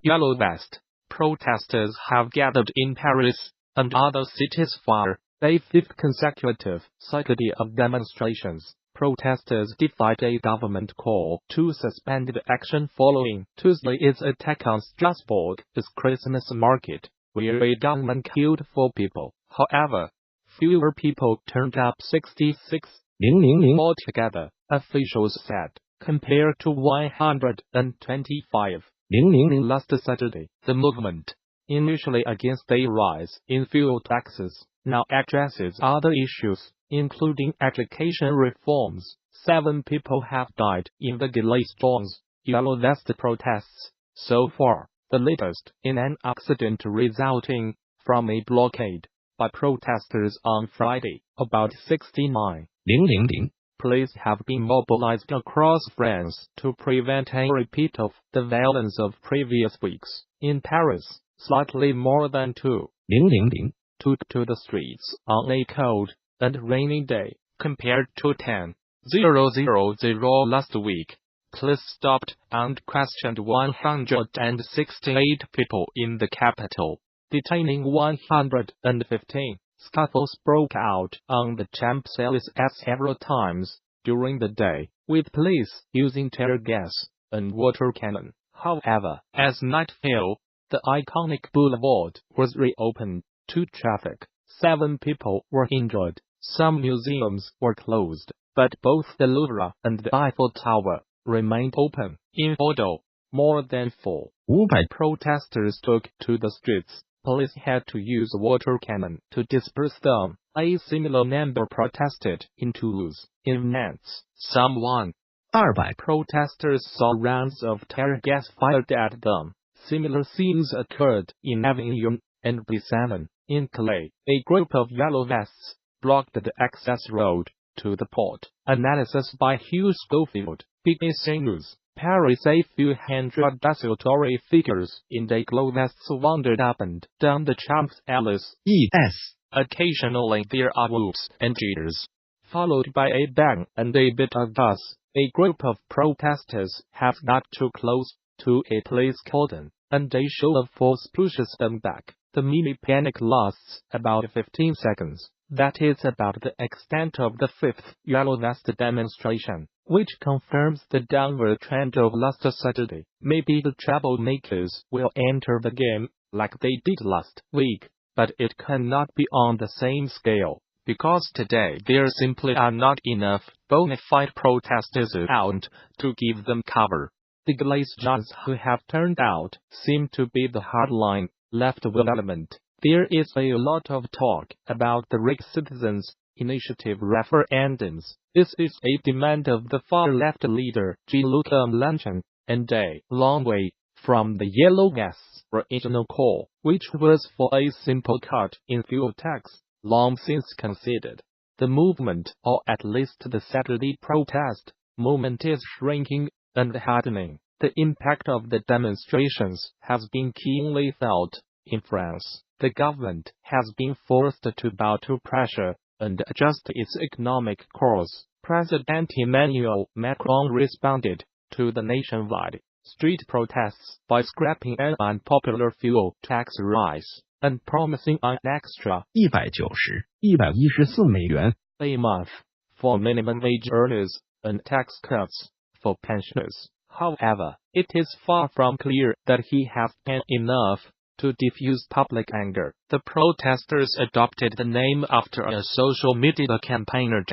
Yellow Vest protesters have gathered in Paris and other cities for a fifth consecutive Saturday of demonstrations. Protesters defied a government call to suspend the action following Tuesday's attack on Strasbourg's Christmas market, where a gunman killed 4 people. However, fewer people turned up, 66,000 altogether, officials said, compared to 125,000 last Saturday. The movement, initially against a rise in fuel taxes, now addresses other issues, including education reforms. 7 people have died in the Gilets Jaunes Yellow Vest protests so far, the latest in an accident resulting from a blockade by protesters on Friday. About 69,000 police have been mobilized across France to prevent a repeat of the violence of previous weeks. In Paris, slightly more than 2,000 took to the streets on a cold and rainy day, compared to 10,000 last week. Police stopped and questioned 168 people in the capital, detaining 115. Scuffles broke out on the Champs-Élysées several times during the day, with police using tear gas and water cannon. However, as night fell, the iconic boulevard was reopened to traffic. 7 people were injured. Some museums were closed, but both the Louvre and the Eiffel Tower remained open. In Bordeaux, more than 400 protesters took to the streets. Police had to use water cannon to disperse them. A similar number protested in Toulouse. In Nantes, some 100 protesters saw rounds of tear gas fired at them. Similar scenes occurred in Avignon and Brissamen. In Calais, a group of Yellow Vests blocked the access road to the port. Analysis by Hugh Schofield, BBC News. Paris. A few hundred desultory figures in yellow vests wandered up and down the Champs-Élysées. Occasionally there are whoops and jeers, followed by a bang and a bit of gas. A group of protesters have got too close to a police cordon, and a show of force pushes them back. The mini panic lasts about 15 seconds. That is about the extent of the 5th Yellow Vest demonstration, which confirms the downward trend of last Saturday. Maybe the troublemakers will enter the game like they did last week, but it cannot be on the same scale, because today there simply are not enough bona fide protesters out to give them cover. The Gilets Jaunes who have turned out seem to be the hardline left-wing element. There is a lot of talk about the Rick Citizens Initiative referendums. This is a demand of the far-left leader Jean-Luc Mélenchon, and a long way from the Yellow Vests' original call, which was for a simple cut in fuel tax, long since conceded. The movement, or at least the Saturday protest movement, is shrinking and hardening. The impact of the demonstrations has been keenly felt in France. The government has been forced to bow to pressure and adjust its economic course. President Emmanuel Macron responded to the nationwide street protests by scrapping an unpopular fuel tax rise and promising an extra $114 a month for minimum wage earners and tax cuts for pensioners. However, it is far from clear that he has done enough to diffuse public anger. The protesters adopted the name after a social media campaigner.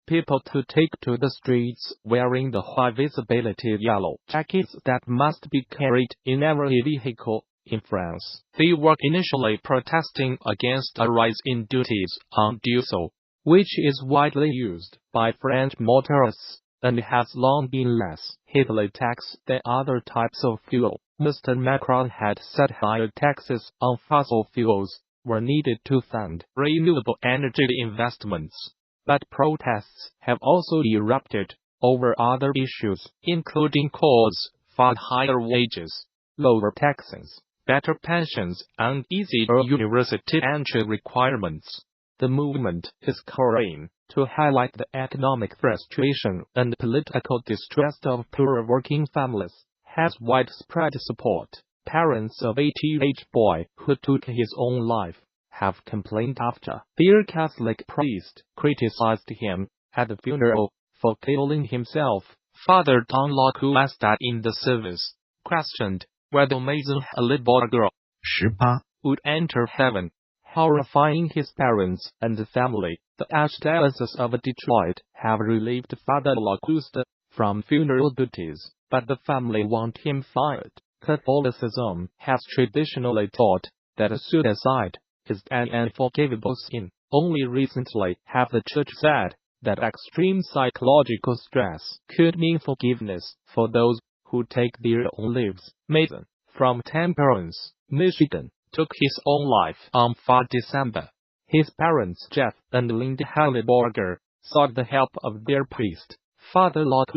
People to take to the streets wearing the high-visibility yellow jackets that must be carried in every vehicle in France. They were initially protesting against a rise in duties on diesel, which is widely used by French motorists and has long been less heavily taxed than other types of fuel. Mr Macron had said higher taxes on fossil fuels were needed to fund renewable energy investments. But protests have also erupted over other issues, including calls for higher wages, lower taxes, better pensions, and easier university entry requirements. The movement is calling to highlight the economic frustration and political distress of poor working families, has widespread support. parents of a teenage boy who took his own life have complained after their Catholic priest criticized him at the funeral for killing himself. Father Don Locke died in the service, questioned whether Mr Mulvaney 18. would enter heaven, horrifying his parents and the family. The Archdiocese of Detroit have relieved Father Locke from funeral duties, but the family want him fired. Catholicism has traditionally taught that suicide is an unforgivable sin. Only recently have the Church said that extreme psychological stress could mean forgiveness for those who take their own lives. Mason, from Temperance, Michigan, took his own life on 5 December. His parents Jeff and Linda Halliburger sought the help of their priest, Father Locke.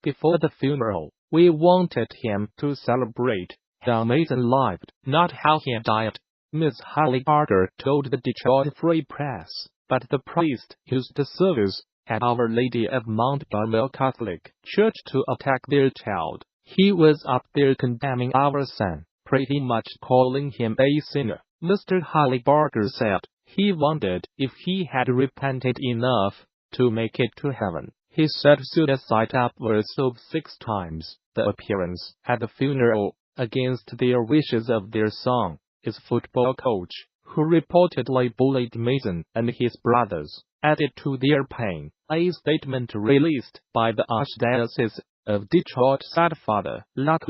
Before the funeral, we wanted him to celebrate how Mason lived, not how he died, Ms. Halliburger told the Detroit Free Press. But the priest used the service at Our Lady of Mount Carmel Catholic Church to attack their child. He was up there condemning our son, pretty much calling him a sinner. Mr. Halliburger said he wondered if he had repented enough to make it to heaven. He said suicide upwards of 6 times. The appearance at the funeral, against their wishes of their son, is football coach, who reportedly bullied Mason and his brothers, added to their pain. A statement released by the Archdiocese of Detroit said Father Locke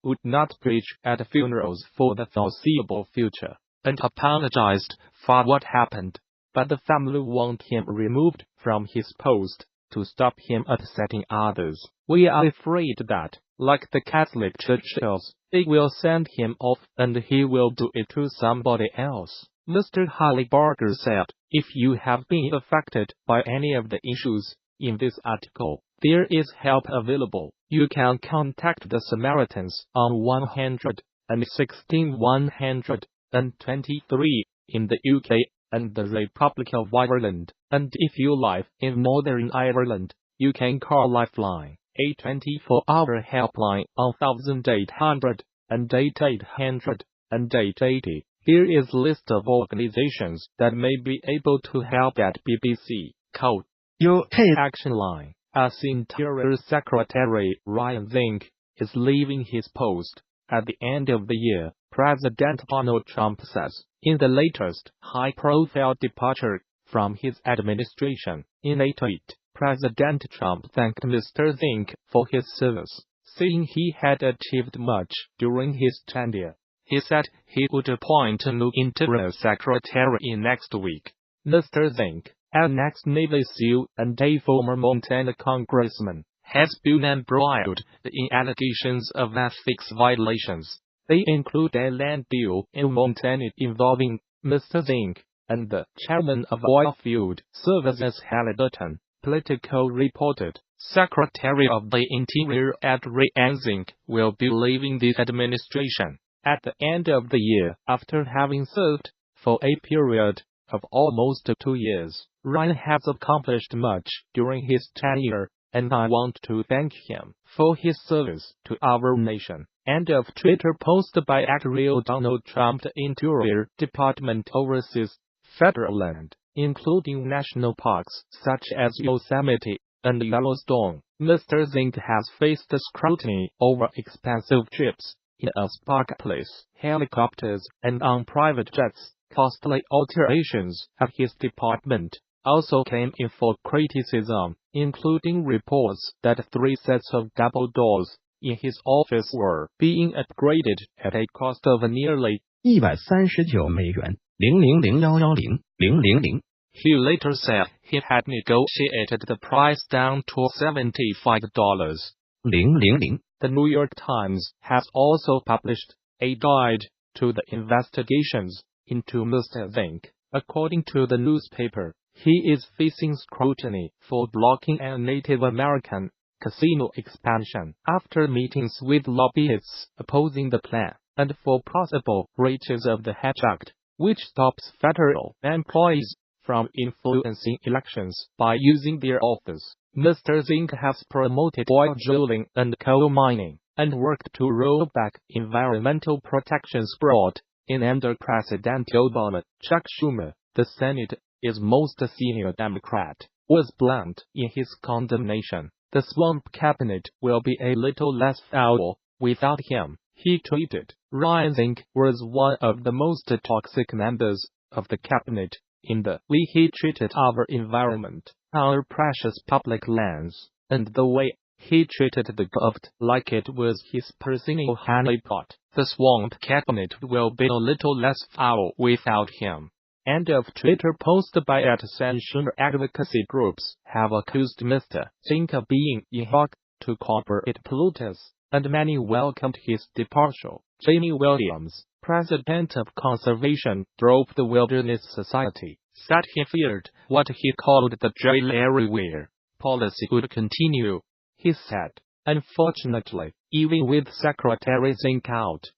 would not preach at funerals for the foreseeable future, and apologized for what happened, but the family want him removed from his post to stop him upsetting others. We are afraid that, like the Catholic churches, they will send him off and he will do it to somebody else. Mr. Halliburger said, if you have been affected by any of the issues in this article, there is help available. You can contact the Samaritans on 116 123 in the UK and the Republic of Ireland, and if you live in Northern Ireland, you can call Lifeline, a 24-hour helpline on 1800 and 8800 and 880. Here is a list of organizations that may be able to help at BBC. Code UK Action Line. As Interior Secretary Ryan Zinke is leaving his post at the end of the year, President Donald Trump says, in the latest high-profile departure from his administration. In a tweet, President Trump thanked Mr. Zinke for his service, saying he had achieved much during his tenure. He said he would appoint a new Interior Secretary next week. Mr. Zinke, an ex-Navy SEAL and a former Montana congressman, has been embroiled in allegations of ethics violations. They include a land deal in Montana involving Mr. Zinke and the chairman of Oilfield Services Halliburton. Politico reported, Secretary of the Interior Ryan Zinke will be leaving the administration at the end of the year after having served for a period of almost 2 years. Ryan has accomplished much during his tenure, and I want to thank him for his service to our nation. End of Twitter post by @Real Donald Trump. The Interior Department oversees federal land, including national parks such as Yosemite and Yellowstone. Mr. Zinke has faced scrutiny over expensive trips in a Sparkplace, helicopters, and on private jets. Costly alterations at his department also came in for criticism, including reports that 3 sets of double doors in his office were being upgraded at a cost of nearly $139,000,000. He later said he had negotiated the price down to $75. The New York Times has also published a guide to the investigations into Mr. Zinke. According to the newspaper, he is facing scrutiny for blocking a Native American casino expansion after meetings with lobbyists opposing the plan, and for possible breaches of the Hatch Act, which stops federal employees from influencing elections by using their office. Mr. Zinke has promoted oil drilling and coal mining, and worked to roll back environmental protections brought in under President Obama. Chuck Schumer, the Senate's most senior Democrat, was blunt in his condemnation. The swamp cabinet will be a little less foul without him, he tweeted. Ryan Zinke was one of the most toxic members of the cabinet in the way he treated our environment, our precious public lands, and the way he treated the govt like it was his personal honeypot. The swamp cabinet will be a little less foul without him. End of Twitter post by @Schumer. Advocacy groups have accused Mr. Zinke being a hawk to corporate polluters, and many welcomed his departure. Jamie Williams, president of Conservation, drove the Wilderness Society, said he feared what he called the J. Larry Weir policy would continue. He said, "Unfortunately, even with Secretary Zinke out,